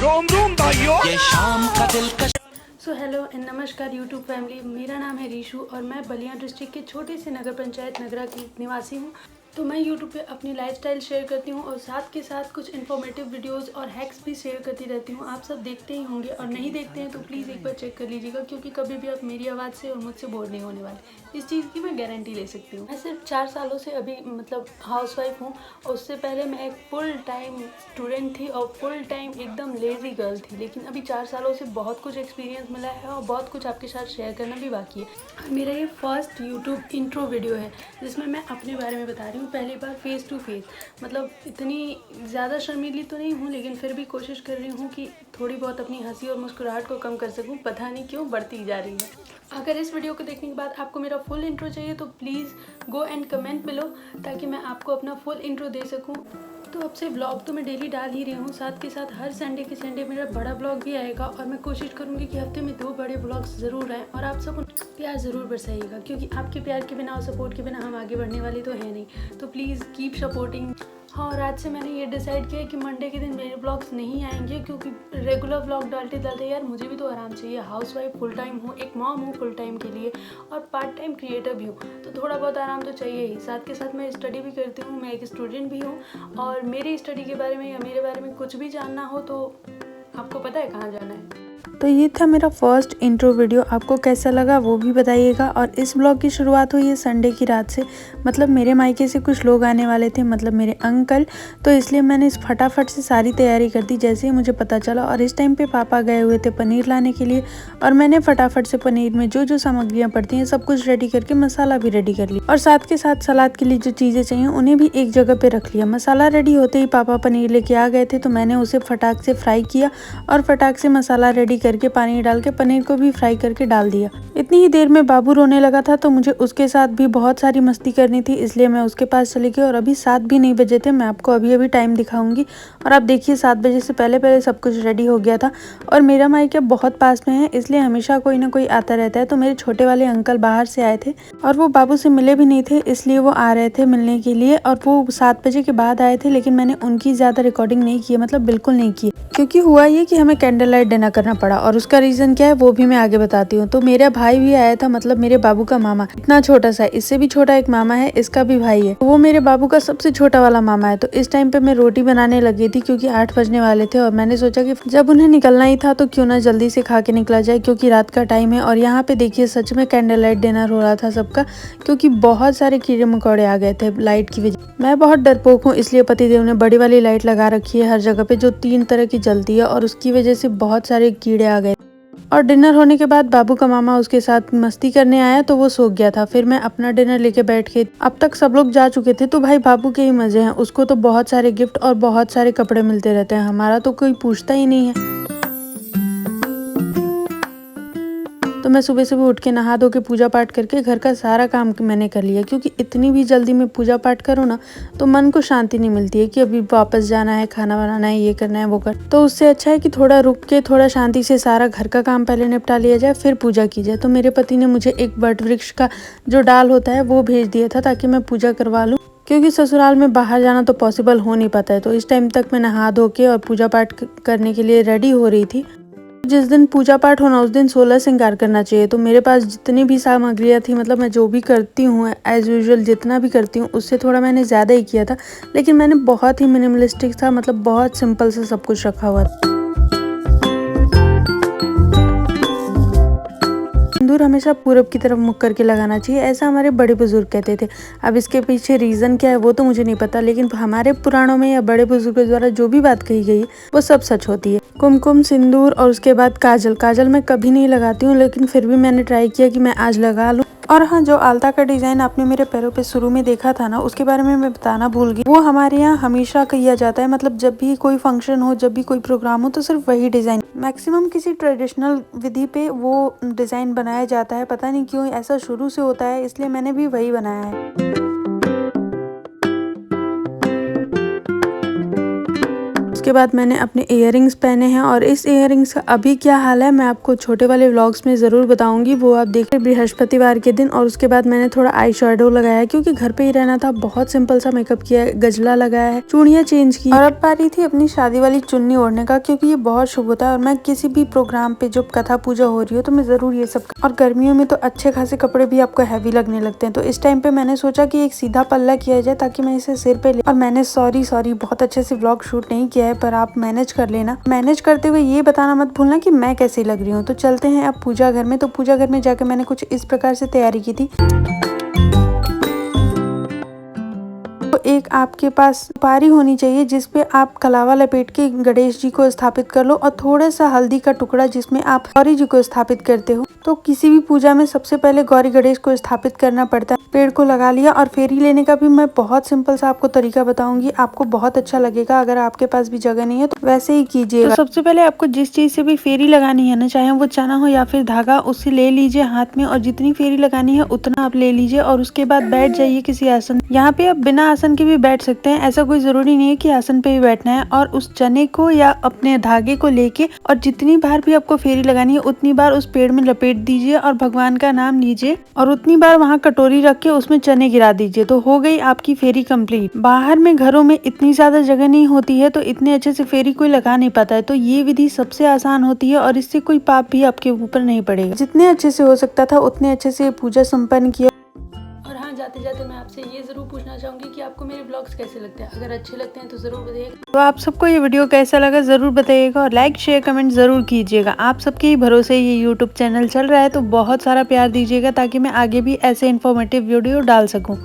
रोम रोम भाइयों, ये शाम का दिलकश। सो हेलो एंड नमस्कार यूट्यूब फैमिली। मेरा नाम है रीशू और मैं बलिया डिस्ट्रिक्ट के छोटे से नगर पंचायत नगरा की निवासी हूँ। तो मैं यूट्यूब पे अपनी लाइफस्टाइल शेयर करती हूँ और साथ के साथ कुछ इन्फॉर्मेटिव वीडियोस और हैक्स भी शेयर करती रहती हूँ। आप सब देखते ही होंगे और नहीं देखते हैं तो प्लीज़ एक बार चेक कर लीजिएगा, क्योंकि कभी भी आप मेरी आवाज़ से और मुझसे बोर नहीं होने वाले। इस चीज़ की मैं गारंटी ले सकती हूँ। मैं सिर्फ 4 सालों से अभी हाउसवाइफ हूँ और उससे पहले मैं एक फुल टाइम स्टूडेंट थी और फुल टाइम एकदम लेज़ी गर्ल थी। लेकिन अभी 4 सालों से बहुत कुछ एक्सपीरियंस मिला है और बहुत कुछ आपके साथ शेयर करना भी बाकी है। मेरा ये फर्स्ट यूट्यूब इंट्रो वीडियो है जिसमें मैं अपने बारे में बता रही हूँ, पहली बार फेस टू फेस। मतलब इतनी ज़्यादा शर्मीली तो नहीं हूँ, लेकिन फिर भी कोशिश कर रही हूँ कि थोड़ी बहुत अपनी हंसी और मुस्कुराहट को कम कर सकूँ। पता नहीं क्यों बढ़ती जा रही है। अगर इस वीडियो को देखने के बाद आपको मेरा फुल इंट्रो चाहिए तो please go and comment below, ताकि मैं आपको अपना फुल इंट्रो दे सकूँ। तो अब से ब्लॉग तो मैं डेली डाल ही रही हूँ, साथ के साथ हर संडे के संडे मेरा बड़ा ब्लॉग भी आएगा और मैं कोशिश करूँगी कि हफ्ते में 2 बड़े ब्लॉग्स ज़रूर आएँ और आप सब प्यार ज़रूर बरसाइएगा, क्योंकि आपके प्यार के बिना और सपोर्ट के बिना हम आगे बढ़ने वाले तो है नहीं। तो प्लीज़ कीप सपोर्टिंग। हाँ, और आज से मैंने ये डिसाइड किया है कि मंडे के दिन मेरे ब्लॉग्स नहीं आएंगे, क्योंकि रेगुलर ब्लॉग डालते डालते यार मुझे भी तो आराम चाहिए। हाउसवाइफ फुल टाइम हूँ, एक मॉम हूँ फुल टाइम के लिए और पार्ट टाइम क्रिएटर भी हूँ, तो थोड़ा बहुत आराम तो चाहिए ही। साथ के साथ मैं स्टडी भी करती हूँ, मैं एक स्टूडेंट भी हूँ और मेरी स्टडी के बारे में या मेरे बारे में कुछ भी जानना हो तो आपको पता है कहाँ जाना है। तो ये था मेरा फर्स्ट इंट्रो वीडियो। आपको कैसा लगा वो भी बताइएगा। और इस ब्लॉग की शुरुआत हुई है संडे की रात से। मतलब मेरे मायके से कुछ लोग आने वाले थे, मतलब मेरे अंकल, तो इसलिए मैंने इस फटाफट से सारी तैयारी कर दी जैसे ही मुझे पता चला। और इस टाइम पे पापा गए हुए थे पनीर लाने के लिए और मैंने फटाफट से पनीर में जो जो सामग्रियाँ पड़ती हैं सब कुछ रेडी करके मसाला भी रेडी कर लिया और साथ के साथ सलाद के लिए जो चीज़ें चाहिए उन्हें भी एक जगह पे रख लिया। मसाला रेडी होते ही पापा पनीर लेके आ गए थे, तो मैंने उसे फटाक से फ्राई किया और फटाक से मसाला रेडी करके पानी डाल के पनीर को भी फ्राई करके डाल दिया। इतनी ही देर में बाबू रोने लगा था, तो मुझे उसके साथ भी बहुत सारी मस्ती करनी थी, इसलिए मैं उसके पास चली गई। और अभी 7 भी नहीं बजे थे। मैं आपको अभी अभी टाइम दिखाऊंगी और आप देखिए 7 बजे से पहले पहले सब कुछ रेडी हो गया था। और मेरा मायका बहुत पास में है, इसलिए हमेशा कोई ना कोई आता रहता है। तो मेरे छोटे वाले अंकल बाहर से आए थे और वो बाबू से मिले भी नहीं थे, इसलिए वो आ रहे थे मिलने के लिए। और वो 7 बजे के बाद आए थे, लेकिन मैंने उनकी ज़्यादा रिकॉर्डिंग नहीं की, मतलब बिल्कुल नहीं की, क्योंकि हुआ ये कि हमें कैंडल लाइट डिनर करना पड़ा और उसका रीज़न क्या है वो भी मैं आगे बताती हूँ। तो मेरा भाई भी आया था, मतलब मेरे बाबू का मामा, इतना छोटा सा, इससे भी छोटा एक मामा है, इसका भी भाई है, वो मेरे बाबू का सबसे छोटा वाला मामा है। तो इस टाइम पे मैं रोटी बनाने लगी थी क्योंकि 8 बजने वाले थे और मैंने सोचा कि जब उन्हें निकलना ही था तो क्यों ना जल्दी से खा के निकला जाए, क्योंकि रात का टाइम है। और यहाँ पे देखिए सच में कैंडल लाइट डिनर हो रहा था सबका, क्योंकि बहुत सारे कीड़े मकोड़े आ गए थे लाइट की वजह। मैं बहुत डरपोक हूँ, इसलिए पतिदेव ने बड़ी वाली लाइट लगा रखी है हर जगह पे, जो 3 तरह की जलती है, और उसकी वजह से बहुत सारे कीड़े आ गए। और डिनर होने के बाद बाबू का मामा उसके साथ मस्ती करने आया, तो वो सो गया था। फिर मैं अपना डिनर लेके बैठ गई। अब तक सब लोग जा चुके थे, तो भाई बाबू के ही मजे हैं, उसको तो बहुत सारे गिफ्ट और बहुत सारे कपड़े मिलते रहते हैं, हमारा तो कोई पूछता ही नहीं है। तो मैं सुबह सुबह उठ के नहा धो के पूजा पाठ करके घर का सारा काम मैंने कर लिया, क्योंकि इतनी भी जल्दी में पूजा पाठ करूँ ना तो मन को शांति नहीं मिलती है कि अभी वापस जाना है, खाना बनाना है, ये करना है, वो कर। तो उससे अच्छा है कि थोड़ा रुक के थोड़ा शांति से सारा घर का काम पहले निपटा लिया जाए, फिर पूजा की जाए। तो मेरे पति ने मुझे एक वट वृक्ष का जो डाल होता है वो भेज दिया था, ताकि मैं पूजा करवा लूँ, क्योंकि ससुराल में बाहर जाना तो पॉसिबल हो नहीं पाता है। तो इस टाइम तक मैं नहा धो के और पूजा पाठ करने के लिए रेडी हो रही थी। जिस दिन पूजा पाठ होना उस दिन 16 श्रृंगार करना चाहिए। तो मेरे पास जितनी भी सामग्रियाँ थी, मतलब मैं जो भी करती हूँ एज यूजुअल जितना भी करती हूँ उससे थोड़ा मैंने ज़्यादा ही किया था, लेकिन मैंने बहुत ही मिनिमलिस्टिक था, मतलब बहुत सिंपल से सब कुछ रखा हुआ था। सिंदूर हमेशा पूरब की तरफ मुख करके लगाना चाहिए, ऐसा हमारे बड़े बुजुर्ग कहते थे। अब इसके पीछे रीज़न क्या है वो तो मुझे नहीं पता, लेकिन हमारे पुराणों में या बड़े बुजुर्गों द्वारा जो भी बात कही गई है वो सब सच होती है। कुमकुम, सिंदूर और उसके बाद काजल। काजल मैं कभी नहीं लगाती हूँ, लेकिन फिर भी मैंने ट्राई किया कि मैं आज लगा लूँ। और हाँ, जो आलता का डिज़ाइन आपने मेरे पैरों पे शुरू में देखा था ना, उसके बारे में मैं बताना भूल गई। वो हमारे यहाँ हमेशा किया जाता है, मतलब जब भी कोई फंक्शन हो, जब भी कोई प्रोग्राम हो, तो सिर्फ वही डिज़ाइन, मैक्सिमम किसी ट्रेडिशनल विधि पे वो डिज़ाइन बनाया जाता है। पता नहीं क्यों ऐसा शुरू से होता है, इसलिए मैंने भी वही बनाया है। उसके बाद मैंने अपने इयररिंग्स पहने हैं और इस इयररिंग्स का अभी क्या हाल है मैं आपको छोटे वाले व्लॉग्स में ज़रूर बताऊंगी, वो आप देखिए बृहस्पतिवार के दिन। और उसके बाद मैंने थोड़ा आई शेडो लगाया क्योंकि घर पे ही रहना था, बहुत सिंपल सा मेकअप किया है, गजला लगाया है, चूड़ियाँ चेंज की और अब पारी थी अपनी शादी वाली चुन्नी ओढ़ने का क्योंकि ये बहुत शुभ होता है और मैं किसी भी प्रोग्राम पे जब कथा पूजा हो रही हो तो मैं जरूर ये सब। और गर्मियों में तो अच्छे खासे कपड़े भी आपको हैवी लगने लगते हैं, तो इस टाइम पे मैंने सोचा कि एक सीधा पल्ला किया जाए ताकि मैं इसे सिर पे ले। और मैंने सॉरी बहुत अच्छे से व्लॉग शूट नहीं किया है, पर आप मैनेज कर लेना। मैनेज करते हुए ये बताना मत भूलना कि मैं कैसी लग रही हूँ। तो चलते हैं अब पूजा घर में। तो पूजा घर में जाकर मैंने कुछ इस प्रकार से तैयारी की थी। तो एक आपके पास सुपारी होनी चाहिए जिसपे आप कलावा लपेट के गणेश जी को स्थापित कर लो और थोड़ा सा हल्दी का टुकड़ा जिसमें आप गौरी जी को स्थापित करते हो। तो किसी भी पूजा में सबसे पहले गौरी गणेश को स्थापित करना पड़ता है। पेड़ को लगा लिया और फेरी लेने का भी मैं बहुत सिंपल सा आपको तरीका बताऊंगी, आपको बहुत अच्छा लगेगा। अगर आपके पास भी जगह नहीं है तो वैसे ही कीजिएगा। तो सबसे पहले आपको जिस चीज से भी फेरी लगानी है ना, चाहे वो चना हो या फिर धागा, उससे ले लीजिए हाथ में और जितनी फेरी लगानी है उतना आप ले लीजिए और उसके बाद बैठ जाइए किसी आसन। यहाँ पे आप बिना आसन के भी बैठ सकते हैं, ऐसा कोई जरूरी नहीं है कि आसन पे ही बैठना है। और उस चने को या अपने धागे को लेके और जितनी बार भी आपको फेरी लगानी है उतनी बार उस पेड़ में लपेट दीजिए और भगवान का नाम लीजिए और उतनी बार वहाँ कटोरी रख के उसमें चने गिरा दीजिए। तो हो गई आपकी फेरी कंप्लीट। बाहर में घरों में इतनी ज्यादा जगह नहीं होती है तो इतने अच्छे से फेरी कोई लगा नहीं पाता है, तो ये विधि सबसे आसान होती है और इससे कोई पाप भी आपके ऊपर नहीं पड़ेगा। जितने अच्छे से हो सकता था उतने अच्छे से पूजा संपन्न किया। और हाँ, जाते जाते मैं आपसे ये जरूर पूछना चाहूंगी कि आपको मेरे ब्लॉग्स कैसे लगते हैं। अगर अच्छे लगते हैं तो जरूर बताइएगा। तो आप सबको ये वीडियो कैसा लगा जरूर बताइएगा और लाइक शेयर कमेंट जरूर कीजिएगा। आप सबके ही भरोसे ये यूट्यूब चैनल चल रहा है तो बहुत सारा प्यार दीजिएगा ताकि मैं आगे भी ऐसे इन्फॉर्मेटिव वीडियो डाल सकूं।